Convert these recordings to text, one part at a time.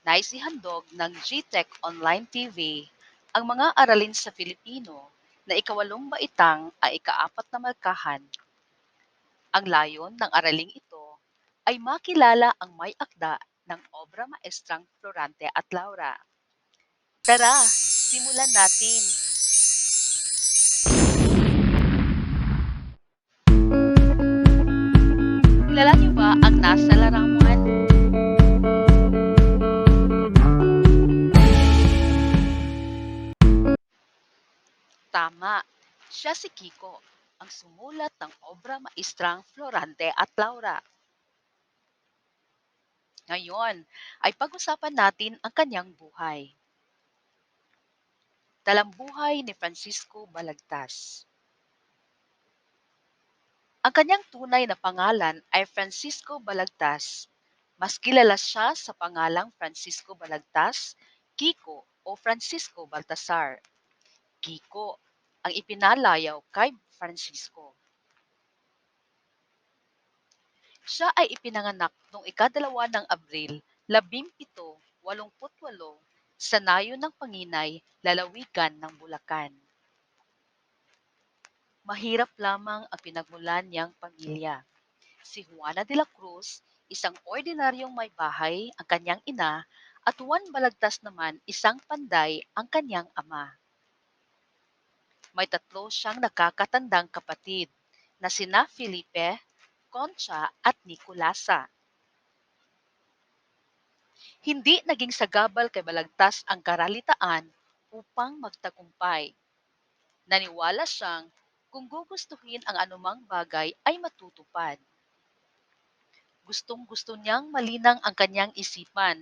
Nais ihandog ng GTech Online TV ang mga aralin sa Filipino na ikawalong baitang ay ikaapat na markahan. Ang layon ng araling ito ay makilala ang may akda ng obra maestrang Florante at Laura. Tara, simulan natin! Kilala niyo ba ang nasa larawan? Tama, siya si Kiko, ang sumulat ng obra maestrang Florante at Laura. Ngayon ay pag-usapan natin ang kanyang buhay. Talambuhay ni Francisco Balagtas. Ang kanyang tunay na pangalan ay Francisco Balagtas. Mas kilala siya sa pangalang Francisco Balagtas, Kiko o Francisco Baltasar. Kiko ang ipinalayaw kay Francisco. Siya ay ipinanganak noong ika-2 ng Abril, 1788 sa nayon ng Panginay, lalawigan ng Bulacan. Mahirap lamang ang pinagmulan niyang pamilya. Si Juana de la Cruz, isang ordinaryong may bahay ang kanyang ina, at Juan Balagtas naman isang panday ang kanyang ama. May 3 siyang nakakatandang kapatid na sina Felipe, Concha at Nicolasa. Hindi naging sagabal kay Balagtas ang karalitaan upang magtagumpay. Naniwala siyang kung gugustuhin ang anumang bagay ay matutupad. Gustong-gusto niyang malinang ang kanyang isipan,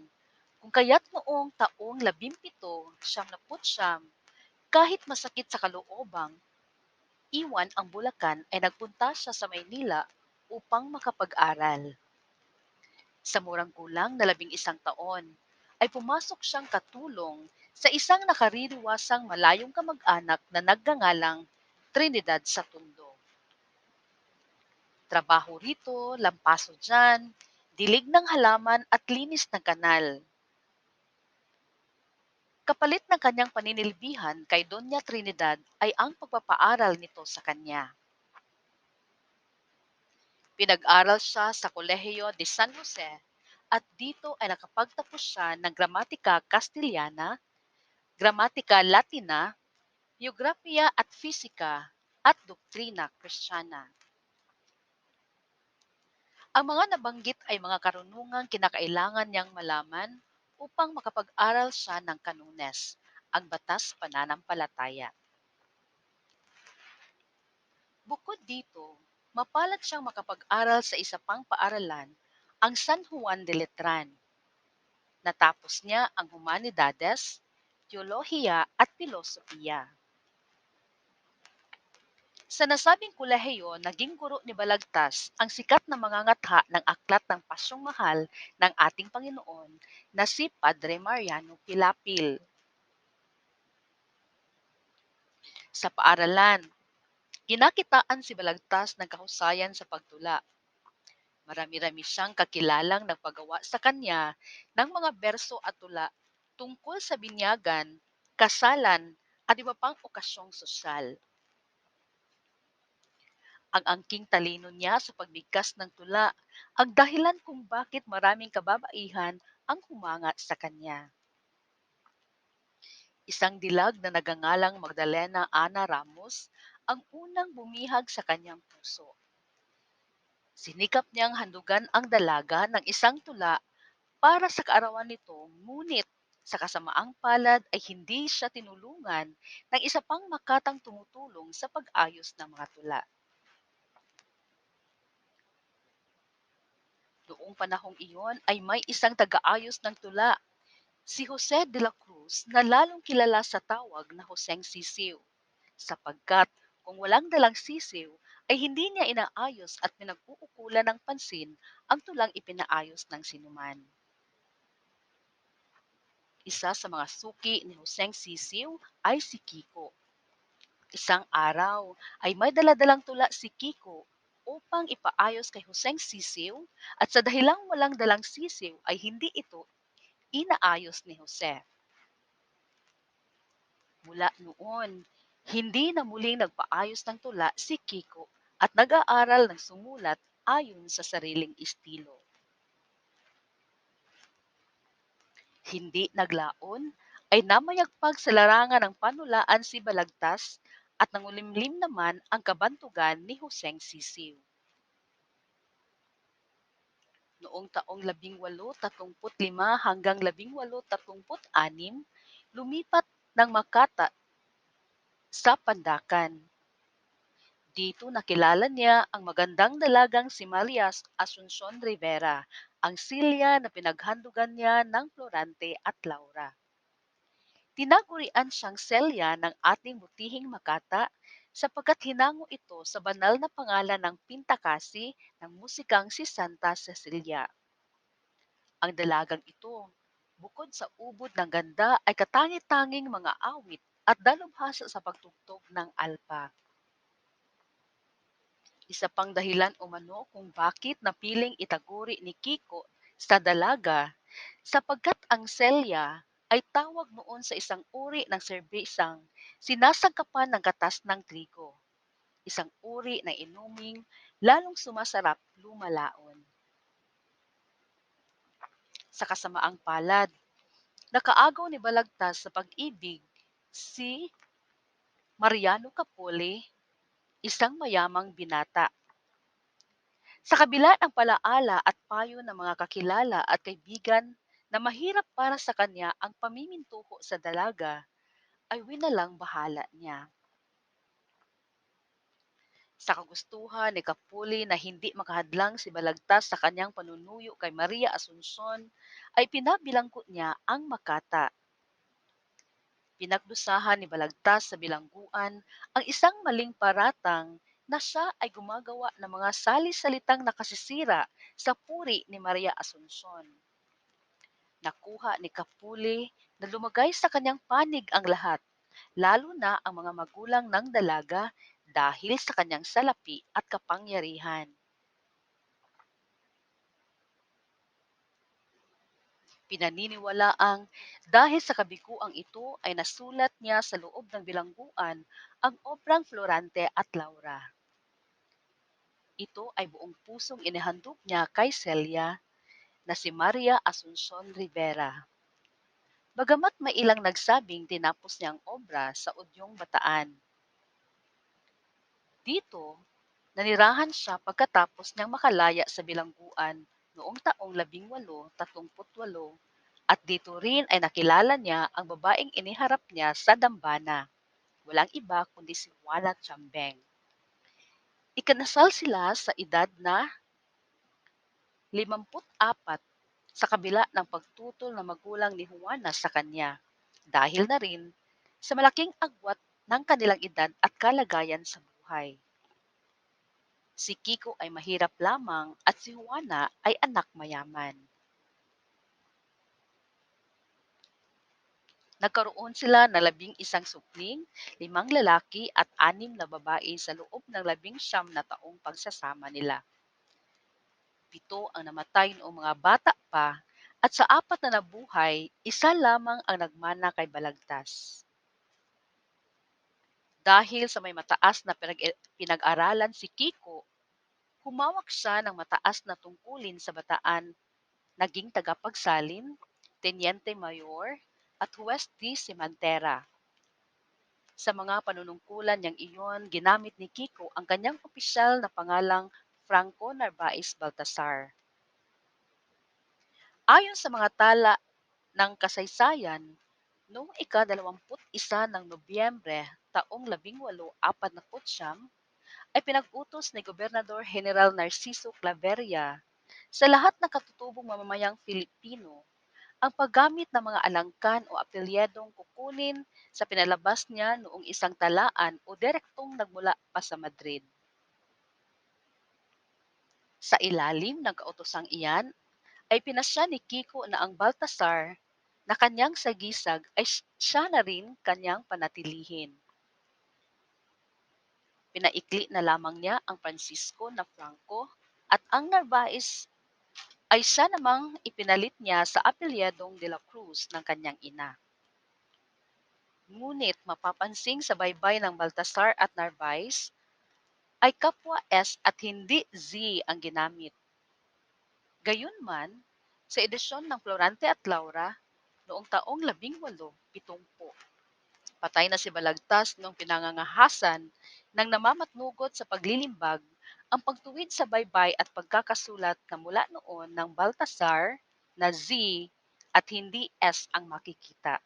kung kaya't noong taong 1779, kahit masakit sa kaloobang, iwan ang Bulacan ay nagpunta siya sa Maynila upang makapag-aral. Sa murang kulang na 11 taon, ay pumasok siyang katulong sa isang nakaririwasang malayong kamag-anak na nagngangalang Trinidad sa Tondo. Trabaho rito, lampaso dyan, dilig ng halaman at linis ng kanal. Kapalit ng kanyang paninilbihan kay Doña Trinidad ay ang pagpapaaral nito sa kanya. Pinag-aral siya sa Kolehiyo de San Jose at dito ay nakapagtapos siya ng gramatika Kastiliana, gramatika Latina, geografiya at fisika at doktrina Kristiyana. Ang mga nabanggit ay mga karunungang kinakailangan niyang malaman upang makapag-aral siya ng Kanunes, ang batas pananampalataya. Bukod dito, mapalad siyang makapag-aral sa isa pang paaralan, ang San Juan de Letran. Natapos niya ang Humanidades, Teolohiya at Pilosopiya. Sa nasabing kolehiyo, naging guro ni Balagtas ang sikat na mangangatha ng aklat ng Pasyong Mahal ng ating Panginoon na si Padre Mariano Pilapil. Sa paaralan, ginakitaan si Balagtas ng kahusayan sa pagtula. Marami-rami siyang kakilalang nagpagawa sa kanya ng mga berso at tula tungkol sa binyagan, kasalan at iba pang okasyong sosyal. Ang angking talino niya sa pagbigkas ng tula ang dahilan kung bakit maraming kababaihan ang humanga sa kanya. Isang dilag na nagangalang Magdalena Ana Ramos ang unang bumihag sa kanyang puso. Sinikap niyang handugan ang dalaga ng isang tula para sa kaarawan nito, ngunit sa kasamaang palad ay hindi siya tinulungan ng isa pang makatang tumutulong sa pag-ayos ng mga tula. Noong panahong iyon ay may isang taga-ayos ng tula, si Jose de la Cruz, na lalong kilala sa tawag na Joseng Sisiw, sapagkat kung walang dalang sisiw ay hindi niya inaayos at pinag-uukulan ng pansin ang tulang ipinaayos ng sinuman. Isa sa mga suki ni Joseng Sisiw ay si Kiko. Isang araw ay may daladalang tula si Kiko upang ipaayos kay Joseng Sisiw, at sa dahilang walang dalang sisiw ay hindi ito inaayos ni Jose. Mula noon, hindi na muling nagpaayos ng tula si Kiko at nag-aaral ng sumulat ayon sa sariling estilo. Hindi naglaon ay namayagpag sa larangan ng panulaan si Balagtas at nangulimlim naman ang kabantugan ni Joseng Sisiw. Noong taong 1835 hanggang 1836, lumipat ng Makata sa Pandakan. Dito nakilala niya ang magandang dalagang si Maria Asuncion Rivera, ang silya na pinaghandugan niya ng Florante at Laura. Tinagurian siyang Celia ng ating butihing Makata sapagkat hinango ito sa banal na pangalan ng pintakasi ng musikang si Santa Cecilia. Ang dalagang ito, bukod sa ubod ng ganda ay katangi-tanging mga awit at dalubhasa sa pagtugtog ng alpa. Isa pang dahilan umano kung bakit napiling itaguri ni Kiko sa dalaga sapagkat ang Celia ay tawag noon sa isang uri ng serbisang sinasangkapan ng gatas ng trigo, isang uri ng inuming lalong sumasarap lumalaon. Sa kasamaang palad, nakaagaw ni Balagtas sa pag-ibig si Mariano Capole, isang mayamang binata. Sa kabila ng palaala at payo ng mga kakilala at kaibigan na mahirap para sa kanya ang pamimintuho sa dalaga, ay winalang bahala niya. Sa kagustuhan ni Capuli na hindi makahadlang si Balagtas sa kanyang panunuyo kay Maria Asuncion, ay pinabilanggo niya ang Makata. Pinagdusahan ni Balagtas sa bilangguan ang isang maling paratang na siya ay gumagawa ng mga sali-salitang nakasisira sa puri ni Maria Asuncion. Nakuha ni Capuli na lumagay sa kanyang panig ang lahat, lalo na ang mga magulang ng dalaga dahil sa kanyang salapi at kapangyarihan. Pinaniniwalaang dahil sa kabiguang ito ay nasulat niya sa loob ng bilangguan ang obrang Florante at Laura. Ito ay buong pusong inihandog niya kay Celia na si Maria Asuncion Rivera. Bagamat may ilang nagsabing tinapos niya ang obra sa Udyong Bataan. Dito, nanirahan siya pagkatapos niyang makalaya sa bilangguan noong taong 1838 at dito rin ay nakilala niya ang babaeng iniharap niya sa dambana, walang iba kundi si Juana Chambeng. Ikinasal sila sa edad na 54 sa kabila ng pagtutol ng magulang ni Juana sa kanya, dahil na rin sa malaking agwat ng kanilang edad at kalagayan sa buhay. Si Kiko ay mahirap lamang at si Juana ay anak mayaman. Nagkaroon sila ng 11 supling, 5 lalaki at 6 na babae sa loob ng 19 na taong pagsasama nila. 7 ang namatay noong mga bata pa at sa 4 na nabuhay, isa lamang ang nagmana kay Balagtas. Dahil sa may mataas na pinag-aralan si Kiko, humawak siya ng mataas na tungkulin sa Bataan, naging tagapagsalin, Teniente Mayor, at Juez de Sementera. Sa mga panunungkulan niyang iyon, ginamit ni Kiko ang kanyang opisyal na pangalang Franco Narvaez Baltasar. Ayon sa mga tala ng kasaysayan, noong ika-21 ng Nobyembre taong 1849 ay pinag-utos ni Gobernador General Narciso Claveria sa lahat ng katutubong mamamayang Filipino ang paggamit ng mga alangkan o apelyedong kukunin sa pinalabas niya noong isang talaan o direktong nagmula pa sa Madrid. Sa ilalim ng kautosang iyan, ay pinasya ni Kiko na ang Baltasar na kanyang sagisag ay siya na rin kanyang panatilihin. Pinaikli na lamang niya ang Francisco na Franco at ang Narvaez ay siya namang ipinalit niya sa apelyedong de la Cruz ng kanyang ina. Ngunit mapapansing sa baybay ng Baltasar at Narvaez ay kapwa S at hindi Z ang ginamit. Gayunman, sa edisyon ng Florante at Laura noong taong 1870, patay na si Balagtas noong pinangangahasan ng namamatnugot sa paglilimbag ang pagtuwid sa baybay at pagkakasulat na mula noon ng Baltasar na Z at hindi S ang makikita.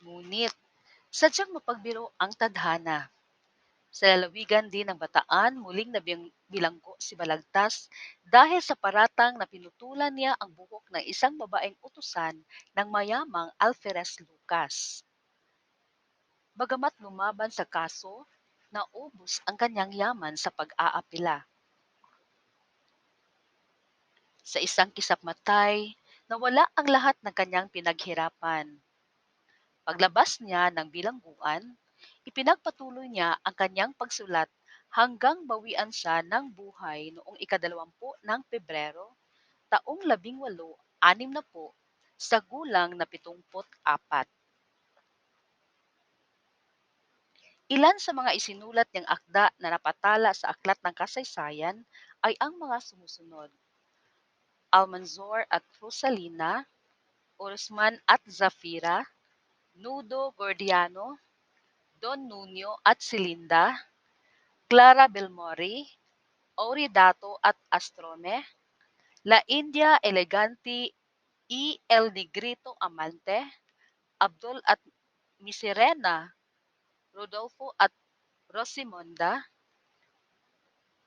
Ngunit, sadyang mapagbiro ang tadhana. Sa lalawigan din ng Bataan, muling nabilanggo si Balagtas dahil sa paratang na pinutulan niya ang buhok ng isang babaeng utusan ng mayamang Alferez Lucas. Bagamat lumaban sa kaso, naubos ang kanyang yaman sa pag-aapela. Sa isang kisap-matay, nawala ang lahat ng kanyang pinaghirapan. Paglabas niya ng bilangguan, ipinagpatuloy niya ang kanyang pagsulat hanggang bawian siya ng buhay noong ika-20 ng Pebrero, taong 1860 sa gulang na 74. Ilan sa mga isinulat niyang akda na napatala sa Aklat ng Kasaysayan ay ang mga sumusunod: Almanzor at Rosalina, Orsman at Zafira, Nudo Gordiano, Don Nunio at Silinda, Clara Belmori, Auridato at Astrome, La India Eleganti y El Negrito Amante, Abdul at Miserena, Rodolfo at Rosimonda,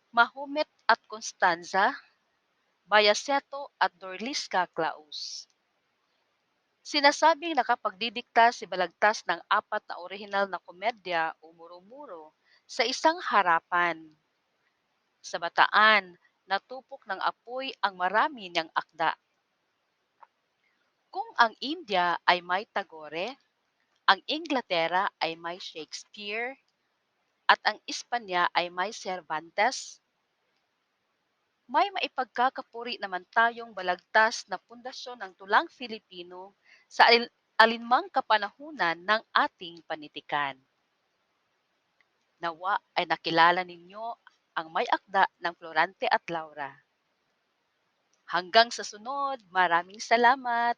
Mahomet at Constanza, Bayaceto at Dorlisca Claus. Sinasabing nakapagdidikta si Balagtas ng 4 na orihinal na komedya o muro-muro sa isang harapan. Sa Bataan, natupok ng apoy ang marami niyang akda. Kung ang India ay may Tagore, ang Inglaterra ay may Shakespeare, at ang Espanya ay may Cervantes, may maipagkakapuri naman tayong balagtas na pundasyon ng tulang Filipino sa alinmang kapanahunan ng ating panitikan. Nawa ay nakilala ninyo ang may akda ng Florante at Laura. Hanggang sa sunod, maraming salamat!